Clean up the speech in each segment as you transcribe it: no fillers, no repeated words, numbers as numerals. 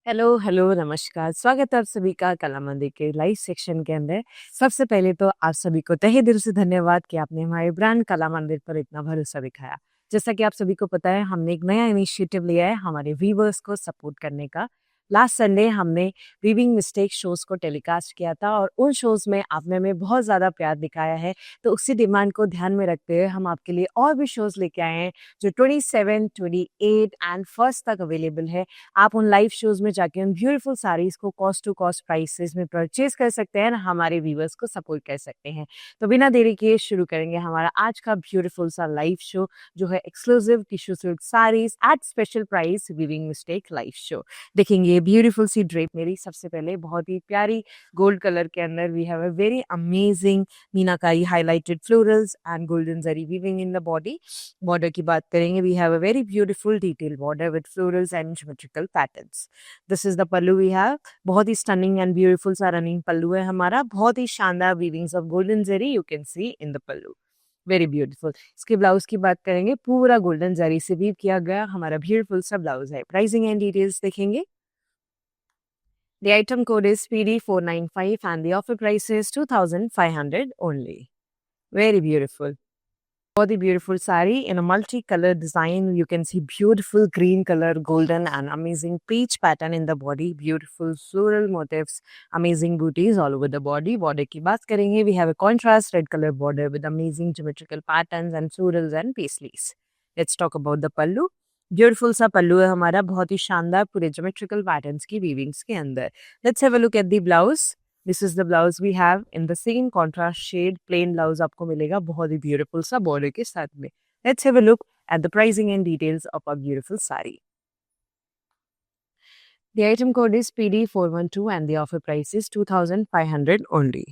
Hello, hello, नमस्कार। स्वागत है आप सभी का कला मंदिर के लाइव सेक्शन के अंदर। सबसे पहले तो आप सभी को तहे दिल से धन्यवाद कि आपने हमारे ब्रांड कला मंदिर पर इतना भरोसा दिखाया। जैसा कि आप सभी को पता है, हमने एक नया इनिशिएटिव लिया है हमारे व्यूअर्स को सपोर्ट करने का। लास्ट संडे हमने वीविंग मिस्टेक शोज़ को टेलीकास्ट किया था और उन शोज़ में आपने हमें बहुत ज़्यादा प्यार दिखाया है। तो उसी डिमांड को ध्यान में रखते हुए हम आपके लिए और भी शोज़ लेके आए हैं, जो 27, 28 एंड 1 तक अवेलेबल है। आप उन लाइव शोज में जाके उन ब्यूटीफुल साड़ीज को कॉस्ट टू कॉस्ट प्राइसेस में परचेज कर सकते हैं और हमारे व्यूवर्स को सपोर्ट कर सकते हैं। तो बिना देरी किए शुरू करेंगे हमारा आज का ब्यूटीफुल सा लाइव शो, जो है exclusive tissue silk saris at special price weaving mistake live show. देखेंगे ये ब्यूटीफुल सी ड्रेप मेरी सबसे पहले बहुत ही प्यारी गोल्ड कलर के अंदर we have a very amazing meenakari highlighted florals and golden zari weaving in the body. Border की बात करेंगे, we have a very beautiful detail border with florals and geometrical patterns. This is the pallu we have. बहुत ही stunning and beautiful सा running pallu है हमारा। बहुत ही शानदार weavings of golden zari you can see in the pallu, very beautiful. इसके blouse की बात करेंगे, पूरा गोल्डन जरी से वीव किया गया हमारा ब्यूटीफुल सा ब्लाउज है। प्राइसिंग एंड डिटेल्स देखेंगे। The item code is PD495 and the offer price is 2500 only. Very beautiful. बहुत ही beautiful sari in a multi-color design. You can see beautiful green color, golden and amazing peach pattern in the body. Beautiful floral motifs, amazing booties all over the body. Border की बात करेंगे, we have a contrast red color border with amazing geometrical patterns and florals and paisleys. Let's talk about the pallu. Beautiful सा पल्लू है हमारा, बहुत ही शानदार पूरे ज्योमेट्रिकल पैटर्न्स की वीविंग्स के अंदर। Let's have a look at the blouse. This is the blouse we have in the same contrast shade. Plain blouse आपको मिलेगा बहुत ही ब्यूटीफुल सा बॉर्डर के साथ में। Let's have a look at the pricing and details of a beautiful sari. The item code is PD412 and the offer price is 2500 only.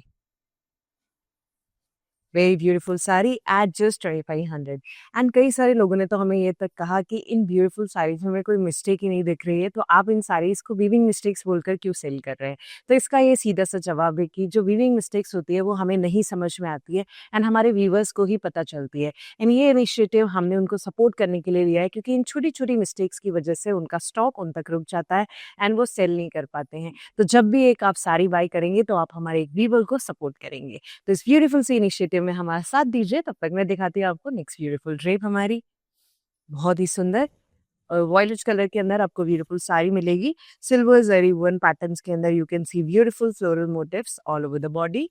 Very beautiful sari at just 2500। And कई सारे लोगों ने तो हमें ये तक कहा कि इन ब्यूटीफुल साड़ीज में हमें कोई मिस्टेक ही नहीं दिख रही है, तो आप इन साड़ीज को वीविंग मिस्टेक्स बोलकर क्यों सेल कर रहे हैं। तो इसका ये सीधा सा जवाब है कि जो वीविंग मिस्टेक्स होती है वो हमें नहीं समझ में आती है एंड हमारे व्यूवर्स को ही पता चलती है। एंड ये इनिशिएटिव हमने उनको सपोर्ट करने के लिए लिया है, क्योंकि इन छोटी छोटी मिस्टेक्स की वजह से उनका स्टॉक उन तक रुक जाता है एंड वो सेल नहीं कर पाते हैं। तो जब भी एक आप साड़ी बाई करेंगे तो आप हमारे एक व्यूवर को सपोर्ट करेंगे। तो इस ब्यूटीफुल सी इनिशिएटिव में हमारा साथ दीजिए। तब तक मैं दिखाती हूँ आपको नेक्स्ट ब्यूटीफुल ड्रेप हमारी। बहुत ही सुंदर वॉयलेट कलर के अंदर आपको ब्यूटीफुल साड़ी मिलेगी। सिल्वर जरी वन पैटर्न्स के अंदर you can see beautiful floral motifs all over the body.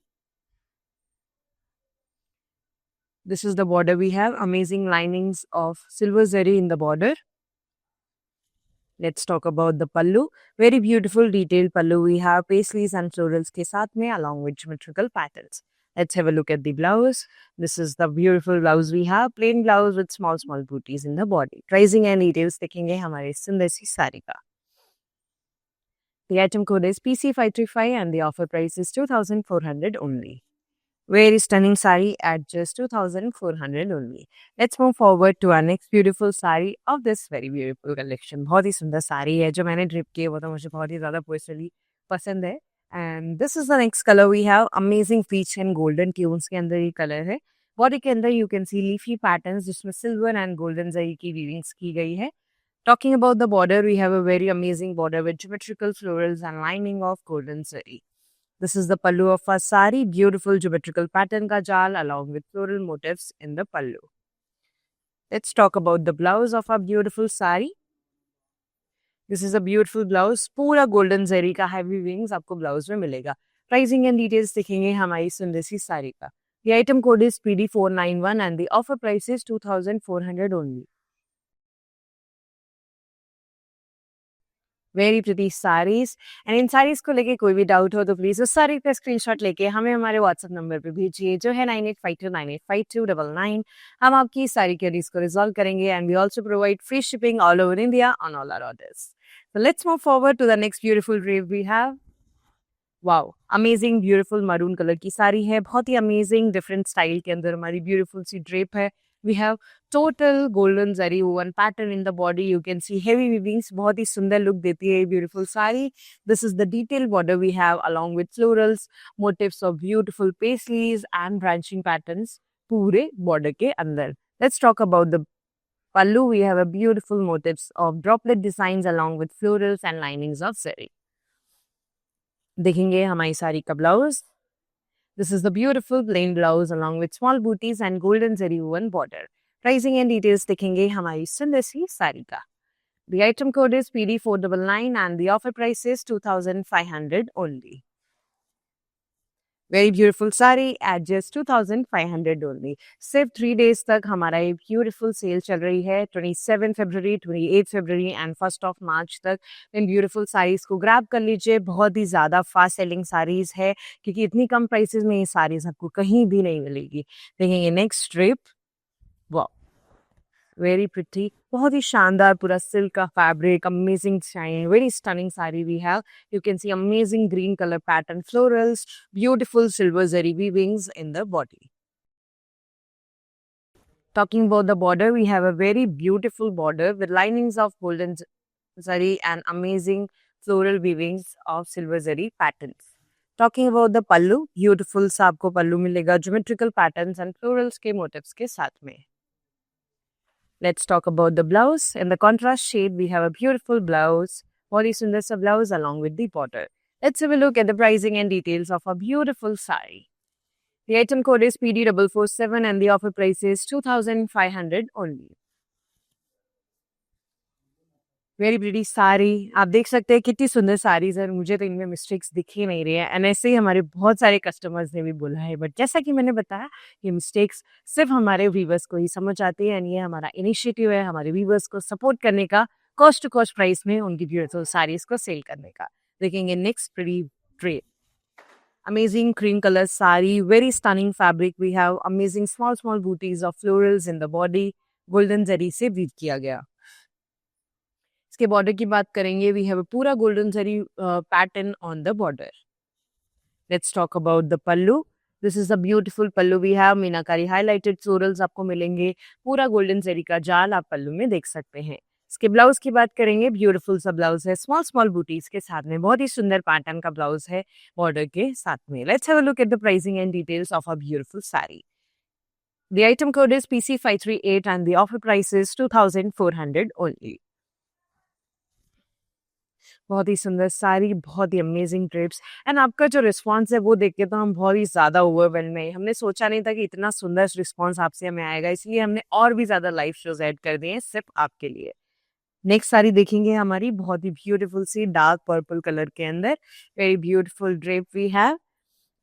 This is the border we have, amazing linings of silver zari in the border. Let's talk about the pallu. Very beautiful detailed pallu we have, paisleys and florals के साथ में along with geometrical patterns. Let's have a look at the blouse. This is the beautiful blouse we have, plain blouse with small booties in the body. Pricing and details देखेंगे हमारे सुंदर सी साड़ी का। The item code is PC535 and the offer price is 2400 only. Very stunning sari at just 2400 only. Let's move forward to our next beautiful sari of this very beautiful collection. बहुत ही सुंदर साड़ी है जो मैंने ड्रिप की है, वो तो मुझे बहुत ही ज़्यादा पर्सनली पसंद है। And this is the next color we have, amazing peach and golden tunes के अंदर ये कलर है। बॉडी के अंदर you can see leafy patterns जिसमें silver and golden जरी की weavings की गई है। Talking about the border, we have a very amazing border with geometrical florals and lining of golden zari. This is the pallu of our sari, beautiful geometrical pattern ka jal along with floral motifs in the pallu. Let's talk about the blouse of our beautiful sari. This is a beautiful blouse, पूरा golden zari का heavy wings आपको blouse में मिलेगा। Pricing and details दिखेंगे हमारी सुंदर सी साड़ी का। The item code is PD491 and the offer price is 2400 only. Very pretty saris. And in saris को लेके कोई भी डाउट हो तो प्लीज उस साड़ी का स्क्रीनशॉट लेके हमें हमारे व्हाट्सएप नंबर पे भेजिए, जो है 9852985299। हम आपकी इस साड़ी के को रिजॉल्व करेंगे and we also provide free shipping all over India on all our orders. So let's move forward to the next beautiful drape we have. Wow, amazing beautiful maroon colour की साड़ी है, बहुत ही अमेजिंग डिफरेंट स्टाइल के अंदर हमारी beautiful सी drape है। We have total golden zari woven pattern in the body, you can see heavy weavings, बहुत ही सुंदर लुक देती है ये beautiful sari. This is the detail border we have along with florals, motifs of beautiful paisleys and branching patterns पूरे border के अंदर। Let's talk about the pallu, we have a beautiful motifs of droplet designs along with florals and linings of zari. देखेंगे हमारी साड़ी का blouse. This is the beautiful plain blouse along with small booties and golden zari woven border. Pricing and details देखेंगे हमारी सुंदर सी साड़ी का. The item code is PD499 and the offer price is 2500 only. Very beautiful sari at just 2500 only. सिर्फ 3 days तक हमारा ये beautiful sale चल रही है. 27 February, 28 February and 1st of March तक इन beautiful sarees को grab कर लीजिए. बहुत ही ज़्यादा fast selling sarees है क्योंकि इतनी कम prices में ये sarees आपको कहीं भी नहीं मिलेगी. देखेंगे next strip. Wow. Very pretty, बहुत ही शानदार पूरा सिल्क का fabric, amazing shine, very stunning sari we have. You can see amazing green color pattern florals, beautiful silver zari weavings in the body. Talking about the border, we have a very beautiful border with linings of golden zari and amazing floral weavings of silver zari patterns. Talking about the pallu, beautiful सा आपको पल्लू मिलेगा geometrical patterns and florals के motifs के साथ में. Let's talk about the blouse. In the contrast shade, we have a beautiful blouse, बहुत ही सुंदर सा blouse along with the border. Let's have a look at the pricing and details of a beautiful saree. The item code is PD447 and the offer price is 2500 only. Very pretty sari. आप देख सकते हैं कितनी सुंदर साड़ीज है. मुझे तो इनमें मिस्टेक्स दिख ही नहीं रही है एंड ऐसे ही हमारे बहुत सारे कस्टमर्स ने भी बोला है. बट जैसा कि मैंने बताया ये मिस्टेक्स सिर्फ हमारे व्यूवर्स को ही समझ आती है एंड ये हमारा इनिशिएटिव है हमारे व्यूवर्स को सपोर्ट करने का, कॉस्ट टू कॉस्ट प्राइस में उनकी ब्यूटीफुल साड़ीज को सेल करने का. देखेंगे next pretty drape. Amazing cream color sari, very stunning fabric. We have amazing small booties of florals in the body. Golden zari से weave किया गया. इसके बॉर्डर की बात करेंगे, वी हैव अ पूरा golden zari pattern on the border. Let's talk about the pallu. This is a beautiful pallu. We have meenakari highlighted florals आपको मिलेंगे. पूरा गोल्डन जरी का जाल आप पल्लू में देख सकते हैं. इसके ब्लाउज की बात करेंगे, ब्यूटीफुल सा ब्लाउज है स्मॉल बूटीज के साथ में. बहुत ही सुंदर पैटर्न का ब्लाउज है बॉर्डर के साथ में. Let's have a look at the pricing and details of a beautiful sari. The item code is PC538 and the offer price is 2400 only. बहुत ही सुंदर साड़ी, बहुत ही अमेजिंग ड्रेप्स एंड आपका जो रिस्पांस है वो देख के तो हम बहुत ही ज़्यादा ओवरवेल्म है. हमने सोचा नहीं था कि इतना सुंदर रिस्पांस आपसे हमें आएगा, इसलिए हमने और भी ज़्यादा लाइव शोज ऐड कर दिए हैं सिर्फ आपके लिए. नेक्स्ट साड़ी देखेंगे हमारी, बहुत ही ब्यूटीफुल सी डार्क पर्पल कलर के अंदर. Very beautiful drape we have.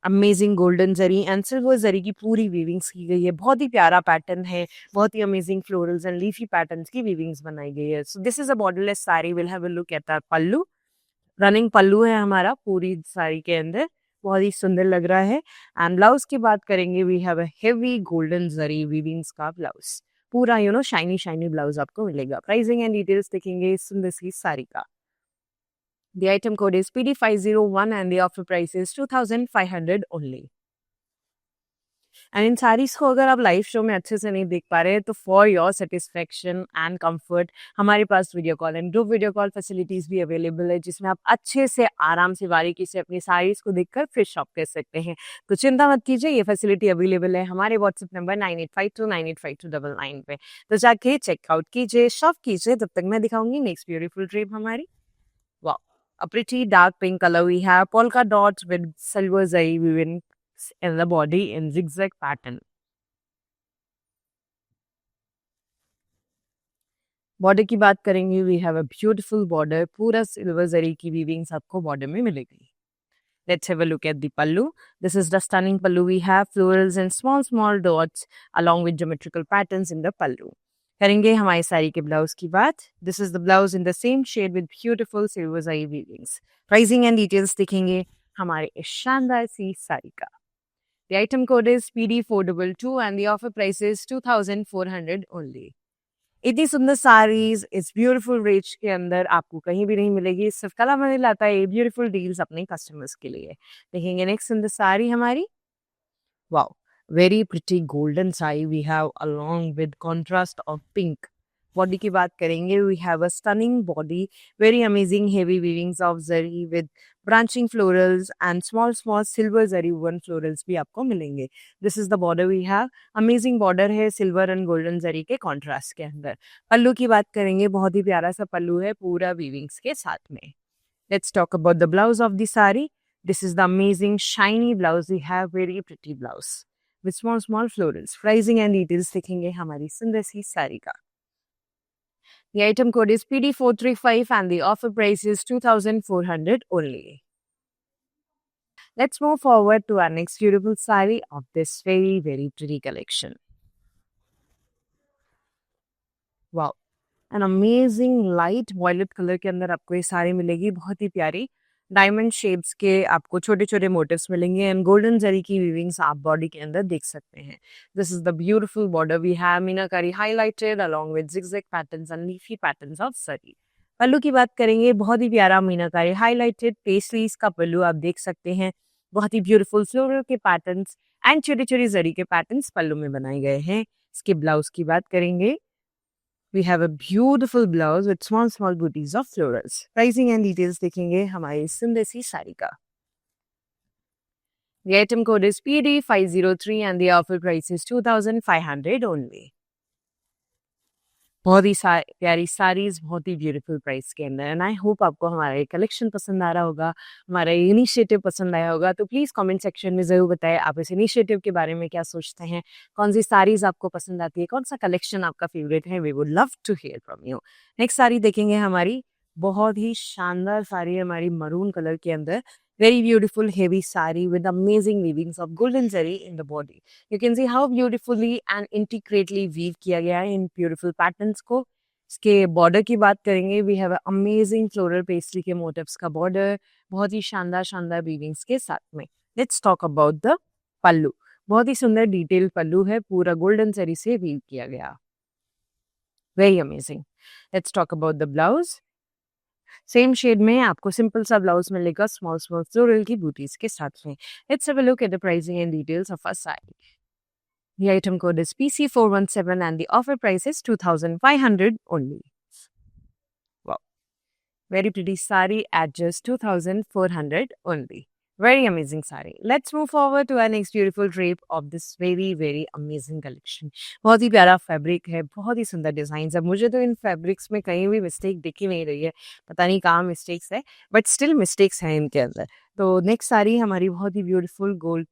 Amazing golden zari and silver zari की पूरी वीविंग्स की गई है. बहुत ही प्यारा पैटर्न है. बहुत ही amazing florals and leafy patterns की वीविंग्स बनाई गई है. So this is a borderless sari. Will have a look at our pallu. Running pallu है हमारा पूरी साड़ी के अंदर. बहुत ही सुंदर लग रहा है. एंड ब्लाउज की बात करेंगे, we have a heavy golden zari weavings का ब्लाउज. पूरा शाइनी ब्लाउज आपको मिलेगा. प्राइसिंग एंड डिटेल्स देखेंगे सुंदर सी साड़ी का. The item code is PD501 and the offer price is 2500 only. And in saris को अगर आप लाइव शो में अच्छे से नहीं देख पा रहे हैं तो for your satisfaction and comfort हमारे पास video call and group video call facilities भी अवेलेबल है, जिसमें आप अच्छे से आराम से बारीकी से अपनी साड़ीज़ को देखकर फिर शॉप कर सकते हैं. तो चिंता मत कीजिए, ये फैसिलिटी अवेलेबल है हमारे व्हाट्सएप नंबर 9852985299 पे. तो जाके चेकआउट कीजिए, शॉप कीजिए. तब तक मैं दिखाऊंगी नेक्स्ट ब्यूटीफुल ड्रेप हमारी. वाह, a pretty dark pink color we have polka dots with silver zari woven in the body in zigzag pattern. Border की बात करेंगे, we have a beautiful border. पूरा सिल्वर जरी की वीविंग्स आपको बॉर्डर में मिलेगी. Let's have a look at the pallu. This is the stunning pallu. We have florals and small dots along with geometrical patterns in the pallu. करेंगे हमारी साड़ी के blouse की बात. This is the blouse in the same shade with beautiful silver zari weavings. Pricing and details दिखेंगे हमारे इस शानदार सी साड़ी का. The item code is PD422 and the offer price is 2400 only. इतनी सुंदर साड़ीज इस ब्यूटीफुल रेंज के अंदर आपको कहीं भी नहीं मिलेगी. सिर्फ कला मंदिर लाता है ये ब्यूटीफुल डील्स अपने कस्टमर्स के लिए. देखेंगे नेक्स्ट सुंदर साड़ी हमारी. Wow, very pretty golden saree we have along with contrast of pink. Body की बात करेंगे, we have a stunning body, very amazing heavy weavings of zari with branching florals and small small silver zari woven florals भी आपको मिलेंगे। This is the border we have, amazing border है silver and golden zari के contrast के अंदर। पल्लू की बात करेंगे, बहुत ही प्यारा सा पल्लू है पूरा वीविंग्स के साथ में। Let's talk about the blouse of the sari. This is the amazing shiny blouse we have, very pretty blouse with small small florals. Pricing and details देखेंगे हमारी सुंदर सी साड़ी का। The item code is PD435 and the offer price is 2400 only. Let's move forward to our next beautiful saree of this very, very pretty collection. Wow. An amazing light violet color के अंदर आपको ये साड़ी मिलेगी, बहुत ही प्यारी diamond shapes के आपको छोटे छोटे मोटिव्स मिलेंगे एंड गोल्डन जरी की वीविंग्स आप बॉडी के अंदर देख सकते हैं। This is the beautiful border we have meenakari highlighted along with zigzag patterns and leafy patterns of zari. Pallu की बात करेंगे, बहुत ही प्यारा मीनाकारी हाईलाइटेड पेस्ट्रीज का पल्लू आप देख सकते हैं, बहुत ही ब्यूटीफुल फ्लोरल के पैटर्न्स एंड छोटे छोटे जरी के पैटर्न्स पल्लू में बनाए गए हैं। इसके ब्लाउज की बात करेंगे, we have a beautiful blouse with small booties of florals. Pricing and details देखेंगे हमारी सुंदर सी साड़ी का। The item code is PD503 and the offer price is 2500 only. बहुत ही प्यारी साड़ीज, बहुत ही ब्यूटीफुल प्राइस के अंदर। एंड आई होप आपको हमारा ये कलेक्शन पसंद आ रहा होगा, हमारा ये इनिशिएटिव पसंद आया होगा। तो प्लीज़ कमेंट सेक्शन में ज़रूर बताएं आप इस इनिशिएटिव के बारे में क्या सोचते हैं, कौन सी साड़ीज आपको पसंद आती है, कौन सा कलेक्शन आपका फेवरेट है। We would love to hear from you. Next sari देखेंगे हमारी, बहुत ही शानदार साड़ी है हमारी मरून कलर के अंदर, very beautiful heavy saree with amazing weavings of golden zari in the body. You can see how beautifully and intricately weave किया गया है इन beautiful patterns को। इसके बॉर्डर की बात करेंगे, we have a amazing floral pastry के motifs का बॉर्डर, बहुत ही शानदार शानदार weavings के साथ में। Let's talk about the पल्लू। बहुत ही सुंदर डिटेल पल्लू है, पूरा गोल्डन जरी से वीव किया गया, very amazing. Let's talk about the blouse. Same shade में आपको सिंपल सा ब्लाउज मिलेगा स्मॉल स्मॉल फ्लोरल की बूटीज के साथ में। Let's have a look at the pricing and details of a sari. The item code is PC417 and the offer price is 2500 only. Wow. Very pretty sari at just 2400 only. Very amazing sari. Let's move forward to our next beautiful drape of this very very amazing collection. बहुत ही प्यारा fabric है, बहुत ही सुंदर design है। मुझे तो इन फैब्रिक्स में कहीं भी मिस्टेक दिख ही नहीं रही है, पता नहीं कहाँ मिस्टेक्स है, बट स्टिल मिस्टेक्स हैं इनके अंदर। तो नेक्स्ट साड़ी हमारी बहुत ही ब्यूटीफुल गोल्ड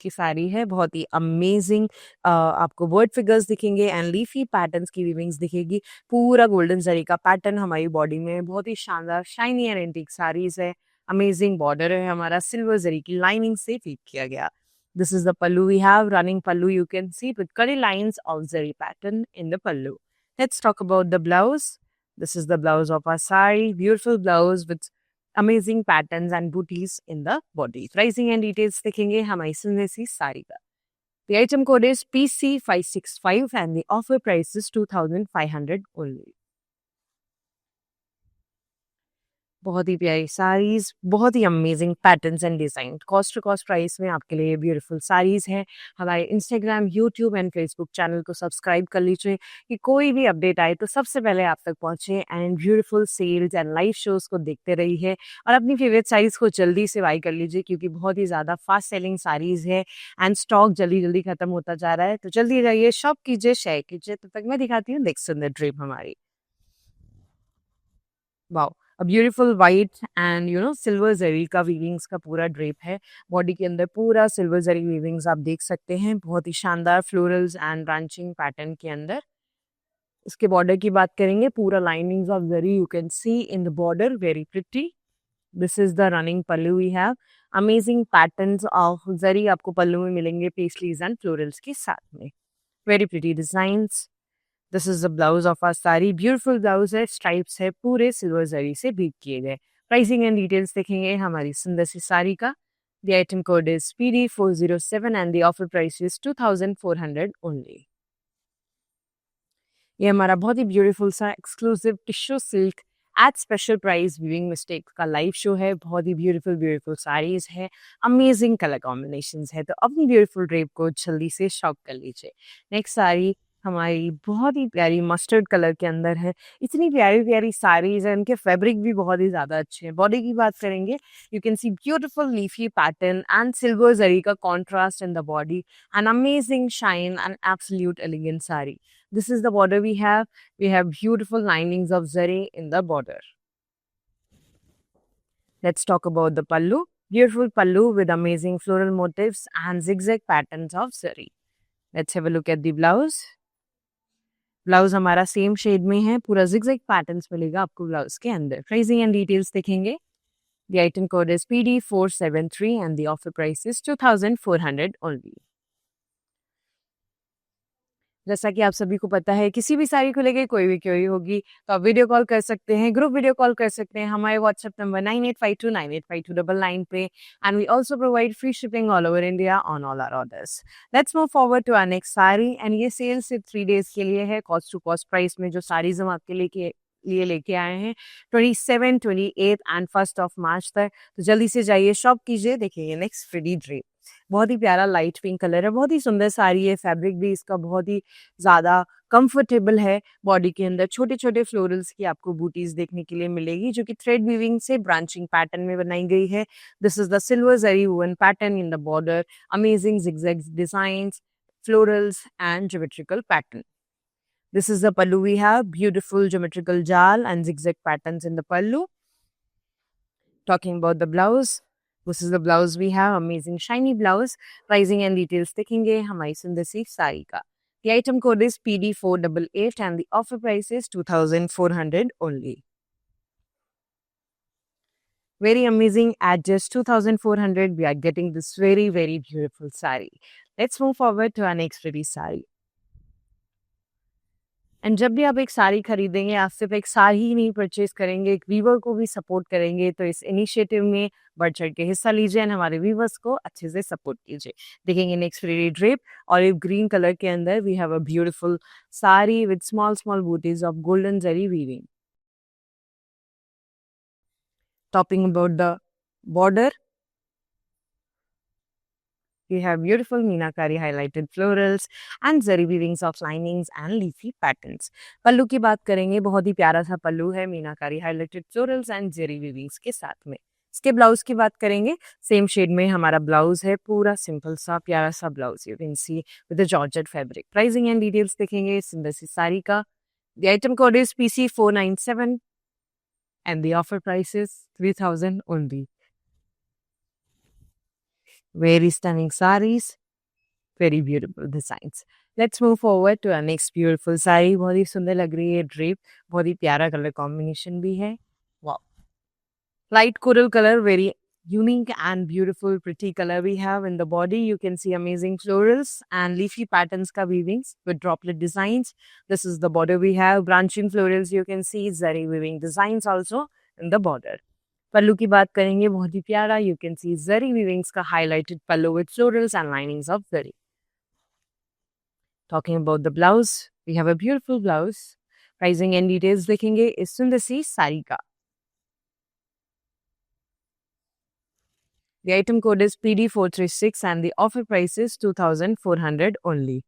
की साड़ी है, बहुत ही अमेजिंग आपको वर्ड फिगर्स दिखेंगे एंड लीफी पैटर्न्स की वीविंग्स दिखेगी। पूरा गोल्डन जरी का पैटर्न हमारी बॉडी में, बहुत ही शानदार शाइनी एंड एंटीक साड़ीज है। अमेजिंग बॉर्डर है हमारा, सिल्वर जरी की लाइनिंग से वीव किया गया। This is the pallu we have, running pallu you can see with curry lines of zari pattern in the pallu. Let's talk about the blouse. This is the blouse of our sari, beautiful blouse with amazing patterns and bootis in the body. Pricing and details देखेंगे हमारी सुंदर सी साड़ी का। The item code is PC565 and the offer price is 2500 only. बहुत ही प्यारी साड़ीज, बहुत ही amazing patterns and design, cost to cost price में आपके लिए ब्यूटीफुल साड़ीज हैं। हमारे Instagram, YouTube and Facebook channel को सब्सक्राइब कर लीजिए कि कोई भी अपडेट आए तो सबसे पहले आप तक पहुंचे। And beautiful sales and live shows को देखते रहिए और अपनी फेवरेट साड़ीज को जल्दी से बाई कर लीजिए, क्योंकि बहुत ही ज़्यादा फास्ट सेलिंग साड़ीज है एंड स्टॉक जल्दी जल्दी खत्म होता जा रहा है। तो जल्दी जाइए, शॉप कीजिए, शेयर कीजिए। तब तक मैं दिखाती हूँ नेक्स्ट सुंदर ड्रेप हमारी। Wow, a beautiful white and silver zari का वीविंग्स का पूरा ड्रेप है। बॉडी के अंदर पूरा सिल्वर जरी वीविंग्स आप देख सकते हैं, बहुत ही शानदार फ्लोरल्स एंड ब्रांचिंग पैटर्न के अंदर। इसके बॉर्डर की बात करेंगे, पूरा linings of zari you can see in the border, very pretty. This is the running pallu we have, amazing patterns of zari आपको पल्लू में मिलेंगे पेस्टलीज एंड फ्लोरल्स के साथ में, very pretty designs. This is the blouse of our sari, beautiful blouse है, stripes है, पूरे silver जरी से बीट किए गए। प्राइसिंग एंड डिटेल्स देखेंगे हमारी सुंदर सी साड़ी का। The item code is PD407 and the offer price is 2400 only. ये हमारा बहुत ही ब्यूटीफुल सा exclusive tissue silk at special price weaving mistakes का लाइव शो है। बहुत ही ब्यूटीफुल ब्यूटीफुल साड़ीज है, अमेजिंग कलर कॉम्बिनेशंस है। तो अपनी ब्यूटीफुल ड्रेप को जल्दी से शॉप कर लीजिए। नेक्स्ट साड़ी हमारी बहुत ही प्यारी मस्टर्ड कलर के अंदर है। इतनी प्यारी-प्यारी साड़ीज़ हैं, इनके फैब्रिक भी बहुत ही ज़्यादा अच्छे हैं। बॉडी की बात करेंगे, you can see beautiful leafy pattern and silver zari का contrast in the body, an amazing shine and absolute elegant sari. This is the border we have. We have beautiful linings of zari in the border. Let's talk about the pallu. Beautiful pallu with amazing floral motifs and zigzag patterns of zari. Let's have a look at the blouse. Blouse हमारा same shade में है, पूरा zigzag patterns मिलेगा आपको blouse के अंदर। Pricing and details देखेंगे। The item code is PD473 and the offer price is 2400 only. जैसा कि आप सभी को पता है, किसी भी साड़ी को लेके कोई भी क्वेरी होगी तो आप वीडियो कॉल कर सकते हैं, ग्रुप वीडियो कॉल कर सकते हैं हमारे व्हाट्सएप नंबर 9852985299 पे, and we also provide free shipping all over India on all our orders. Let's move forward to our next sari, and ये सेल सिर्फ 3 डेज के लिए है। कॉस्ट टू कॉस्ट प्राइस में जो साड़ीज हम आपके लिए लेके आए हैं 27, 28 एंड 1 मार्च तक। तो जल्दी से जाइए, शॉप कीजिए। देखिए नेक्स्ट फ्री ड्रेप, बहुत ही प्यारा लाइट पिंक कलर है, बहुत ही सुंदर साड़ी है। फैब्रिक भी इसका बहुत ही ज़्यादा कंफर्टेबल है। बॉडी के अंदर छोटे छोटे फ्लोरल्स की आपको बूटीज देखने के लिए मिलेगी, जो कि थ्रेड वीविंग से ब्रांचिंग पैटर्न में बनाई गई है। This is the silver zari woven pattern in the border, amazing zigzag designs, florals and geometrical pattern. This is the pallu we have, beautiful geometrical jal and zigzag patterns in the pallu. Talking about the blouse, this is the blouse we have, amazing shiny blouse. Pricing and details देखेंगे हमारी सुंदर सी साड़ी का। The item code is PD488 and the offer price is 2400 only. Very amazing, at just 2400 we are getting this very beautiful saree. Let's move forward to our next pretty saree. And जब भी आप एक साड़ी खरीदेंगे, आप सिर्फ एक साड़ी ही नहीं purchase करेंगे, एक वीवर को भी सपोर्ट करेंगे। तो इस इनिशिएटिव में बढ़ चढ़ के हिस्सा लीजिए एंड हमारे वीवर्स को अच्छे से सपोर्ट कीजिए। देखेंगे next free drape, olive green colour के अंदर we have a beautiful sari with small booties of golden zari weaving. Talking about the border, we have beautiful meenakari highlighted florals and zari weavings of linings and leafy patterns. पल्लू की बात करेंगे, बहुत ही प्यारा सा पल्लू है मीनाकारी हाईलाइटेड फ्लोरल्स एंड जेरी वीविंग्स के साथ में। इसके ब्लाउज की बात करेंगे, सेम शेड में हमारा ब्लाउज है, पूरा सिंपल सा प्यारा सा blouse, you can see with the georgette fabric. Pricing and details देखेंगे सुंदर सी साड़ी का। The item code is PC497 and the offer price is 3000 only. Very stunning sarees, very beautiful designs. Let's move forward to our next beautiful saree. बहुत ही सुंदर लग रही है drape, बहुत ही प्यारा कलर कॉम्बिनेशन भी है। Wow, light coral color, very unique and beautiful pretty color we have in the body. You can see amazing florals and leafy patterns ka weavings with droplet designs. This is the border we have, branching florals, you can see zari weaving designs also in the border. पल्लू की बात करेंगे, बहुत ही प्यारा, you can C zari weavings का highlighted pallu with florals and linings of zari. Talking about the blouse, we have a beautiful blouse. Pricing and details देखेंगे इस सुंदर सी साड़ी का। The item code is PD436 and the offer price is 2400 only.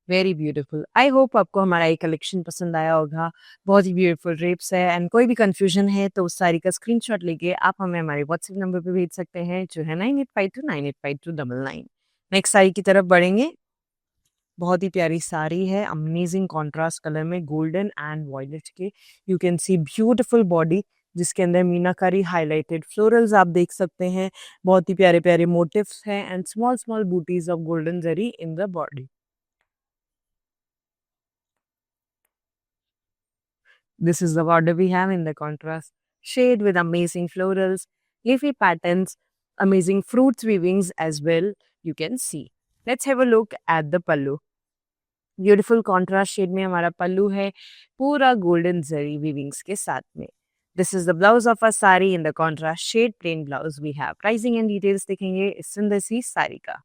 Very beautiful. I hope आपको हमारा ये collection पसंद आया होगा। बहुत ही ब्यूटीफुल ड्रेप्स है, एंड कोई भी कंफ्यूजन है तो उस साड़ी का स्क्रीनशॉट लेके आप हमें हमारे व्हाट्सएप नंबर पे भेज सकते हैं, जो है 9852985299। नेक्स्ट साड़ी की तरफ बढ़ेंगे। बहुत ही प्यारी साड़ी है, अमेजिंग कॉन्ट्रास्ट कलर में गोल्डन एंड वॉयलेट के। You can see beautiful body, जिसके अंदर मीनाकारी हाईलाइटेड फ्लोरल्स आप देख सकते हैं। बहुत ही प्यारे प्यारे मोटिव्स हैं and small booties of golden zari in the body. This is the border we have in the contrast shade with amazing florals, leafy patterns, amazing fruits weavings as well, you can see. Let's have a look at the pallu. Beautiful contrast shade में हमारा पल्लू है, पूरा golden zari weavings के साथ में। This is the blouse of a sari in the contrast shade plain blouse we have. Pricing and details देखेंगे इस सुंदर सी साड़ी का।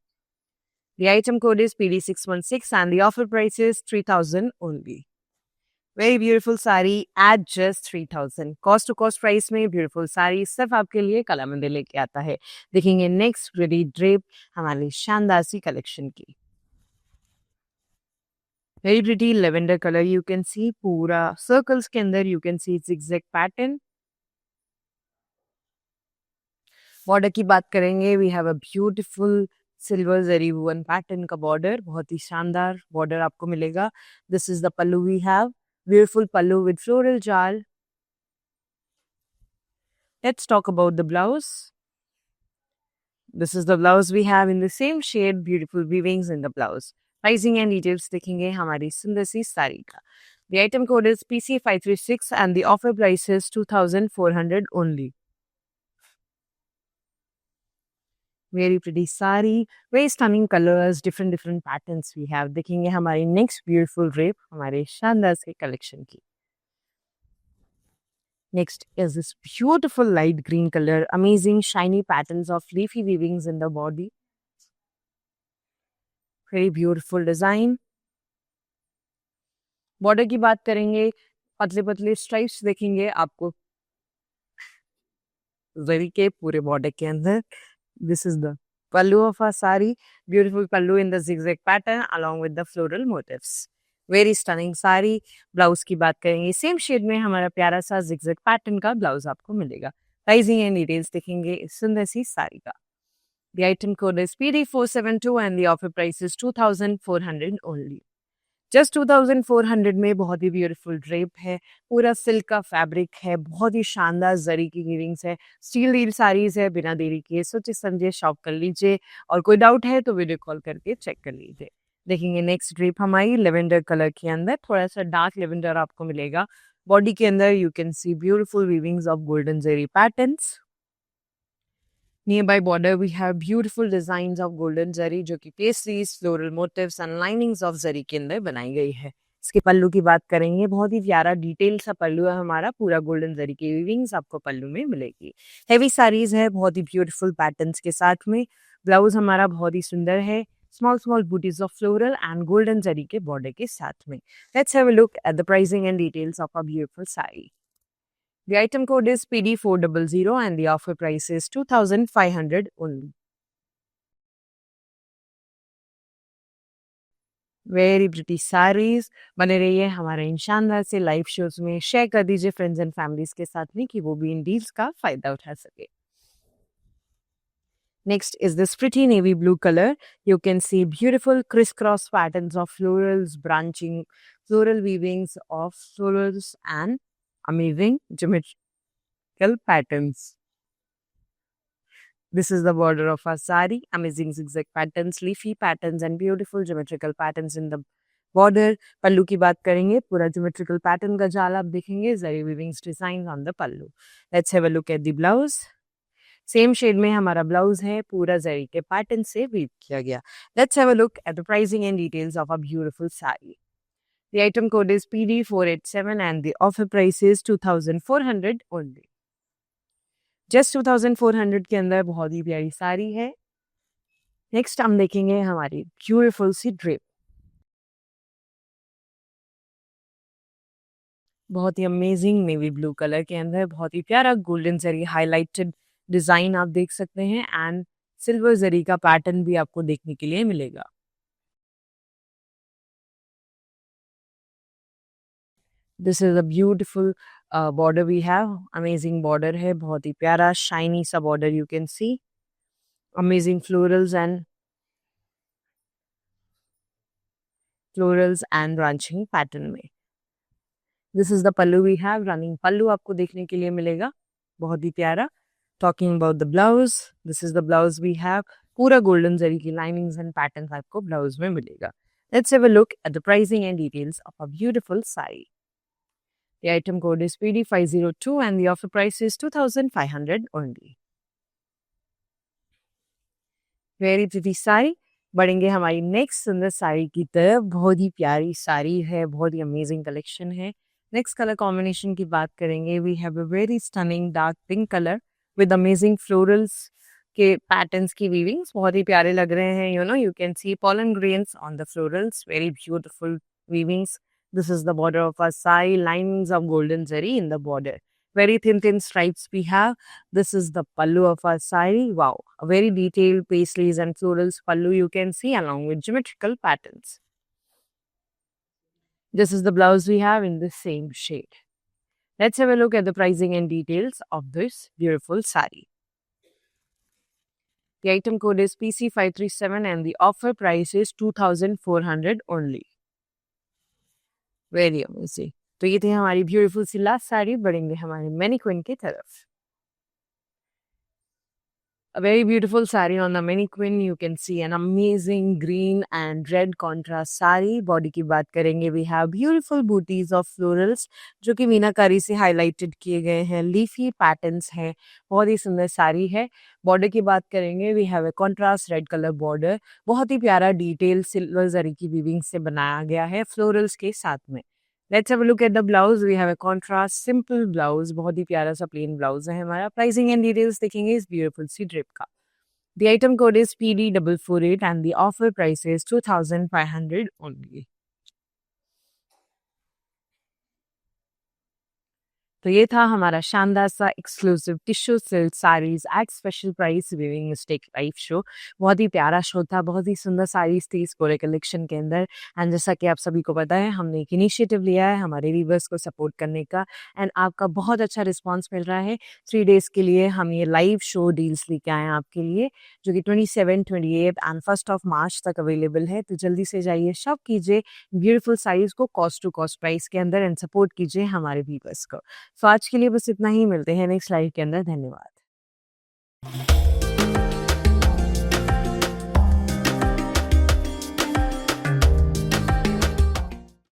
The item code is PD616 and the offer price is 3000 only. Very beautiful sari at just 3000 cost to cost price में beautiful sari सिर्फ आपके लिए कला मंदिर लेके आता है। देखेंगे नेक्स्ट रेडी ड्रेप हमारी शानदार सी कलेक्शन की। Very pretty lavender colour you can see पूरा सर्कल्स के अंदर you can see zigzag pattern. Border की बात करेंगे we have a beautiful silver zari woven pattern का बॉर्डर, बहुत ही शानदार बॉर्डर आपको मिलेगा। This is the pallu we have, beautiful pallu with floral jaal. Let's talk about the blouse. This is the blouse we have in the same shade, beautiful वीविंग्स in the blouse. Pricing and details देखेंगे हमारी सुंदर सी साड़ी का। The item code is PC536 and the offer price is 2400 only. Very pretty sari, very stunning colors, different patterns we have. देखेंगे हमारी next beautiful drape हमारे शानदार से collection की। Next is this beautiful light green color, amazing shiny patterns of leafy weavings in the body. Very beautiful design. Border की बात करेंगे, पतले पतले स्ट्राइप्स देखेंगे आपको जरी के पूरे बॉर्डर के अंदर। This is the pallu of our sari, beautiful pallu in the zigzag pattern along with the floral motifs. Very stunning sari. Blouse की बात करेंगे, सेम शेड में हमारा प्यारा सा zigzag पैटर्न का ब्लाउज आपको मिलेगा। प्राइसिंग एंड डिटेल्स देखेंगे इस सुंदर सी साड़ी का। The item code is PD472 and the offer price is 2400 only. Just 2400 में बहुत ही ब्यूटीफुल ड्रेप है, पूरा सिल्क का फैब्रिक है, बहुत ही शानदार जरी की वीविंग्स है, स्टील डील साड़ीज है। बिना देरी किए सोचे समझे शॉप कर लीजिए और कोई डाउट है तो वीडियो कॉल करके चेक कर लीजिए। देखेंगे नेक्स्ट ड्रेप हमारी लेवेंडर कलर के अंदर, थोड़ा सा डार्क लेवेंडर आपको मिलेगा। बॉडी के अंदर you can see beautiful weavings of golden zari patterns. Nearby border we have beautiful designs of golden zari जो कि pastries, floral motifs and linings of zari के अंदर बनाई गई है। इसके पल्लू की बात करेंगे, बहुत ही प्यारा डिटेल सा पल्लू है हमारा, पूरा गोल्डन जरी की वीविंग्स आपको पल्लू में मिलेगी। हेवी साड़ीज है बहुत ही ब्यूटीफुल पैटर्न्स के साथ में। ब्लाउज हमारा बहुत ही सुंदर है, small small booties of floral and golden zari के बॉर्डर के साथ में। Let's have a look at the pricing and details of a beautiful sari. The item code is PD400 and the offer price is 2500 only. Very pretty sarees. बने रहिए हमारे इन शानदार से live shows में, शेयर कर दीजिए फ्रेंड्स एंड फैमिलीज के साथ में कि वो भी इन डील्स का फायदा उठा सके। Next is this pretty navy blue color. You can see beautiful crisscross patterns of florals, branching floral weavings of florals and amazing geometrical patterns. This is the border of our sari, amazing zigzag patterns, leafy patterns and beautiful geometrical patterns in the border. पल्लू की बात करेंगे, पूरा geometrical pattern का जाल आप देखेंगे, zari weavings designs on the pallu. Let's have a look at the blouse. Same shade में हमारा ब्लाउज है, पूरा जरी के पैटर्न से वीव किया गया। Let's have a look at the pricing and details of a beautiful sari. The item code is PD487 and the offer price is 2400 only. Just 2400 के अंदर बहुत ही प्यारी साड़ी है। नेक्स्ट हम देखेंगे हमारी ब्यूटीफुल सी ड्रेप, बहुत ही अमेजिंग नेवी ब्लू कलर के अंदर, बहुत ही प्यारा गोल्डन जरी हाईलाइटेड डिजाइन आप देख सकते हैं एंड सिल्वर जरी का पैटर्न भी आपको देखने के लिए मिलेगा। This is a beautiful border we have, amazing border है, बहुत ही प्यारा शाइनी सा border you can see, amazing florals and branching pattern में। This is the pallu we have, running pallu आपको देखने के लिए मिलेगा, बहुत ही प्यारा। Talking about the blouse, this is the blouse we have, पूरा गोल्डन जरी की लाइनिंग्स एंड पैटर्न्स आपको ब्लाउज में मिलेगा। Let's have a look at the pricing and details of a beautiful sari. The item code is PD502 and the offer price is 2500 only. Very pretty sari. बढ़ेंगे हमारी next सुंदर साड़ी की तरफ, बहुत ही प्यारी साड़ी है, बहुत ही अमेजिंग कलेक्शन है। नेक्स्ट कलर कॉम्बिनेशन की बात करेंगे, we have a very stunning dark pink colour with amazing florals के पैटर्न्स की वीविंग्स, बहुत ही प्यारे लग रहे हैं। You can see pollen grains on the florals, very beautiful weavings This is the border of our sari, lines of golden zari in the border. Very thin stripes we have. This is the pallu of our sari. Wow, a very detailed paisleys and florals pallu you can see along with geometrical patterns. This is the blouse we have in the same shade. Let's have a look at the pricing and details of this beautiful sari. The item code is PC537 and the offer price is 2400 only. Very amazing. तो ये थी हमारी beautiful सी last sari. बढ़ेंगे हमारे mannequin की तरफ। A very beautiful sari on the mannequin. You can see an amazing green and red contrast sari. Body की बात करेंगे, we have beautiful booties of florals जो कि मीनाकारी से highlighted किए गए हैं. Leafy patterns हैं. बहुत ही सुंदर साड़ी है. Border की बात करेंगे, we have a contrast red color border. बहुत ही प्यारा डिटेल सिल्वर जरी की वीविंग से बनाया गया है फ्लोरल्स के साथ में. Let's have a look at the blouse. We have a contrast simple blouse. बहुत ही प्यारा सा plain blouse है हमारा. Pricing and details देखेंगे इस beautiful सी drip का. The item code is PD448 and the offer price is 2500 only. तो ये था हमारा शानदार सा exclusive tissue silk saris at special price weaving mistake live show. बहुत ही प्यारा शो था, बहुत ही सुंदर साड़ीज थी इस पूरे कलेक्शन के अंदर. एंड जैसा कि आप सभी को पता है, हमने एक इनिशिएटिव लिया है हमारे वीवर्स को सपोर्ट करने का एंड आपका बहुत अच्छा रिस्पॉन्स मिल रहा है. 3 डेज के लिए हम ये लाइव शो डील्स लेके आए हैं आपके लिए, जो कि 27, 28 एंड 1 मार्च तक अवेलेबल है. तो जल्दी से जाइए, शॉप कीजिए ब्यूटीफुल साड़ीज को कॉस्ट टू कॉस्ट प्राइस के अंदर एंड सपोर्ट कीजिए हमारे वीवर्स को. तो आज के लिए बस इतना ही. मिलते हैं नेक्स्ट लाइव के अंदर. धन्यवाद.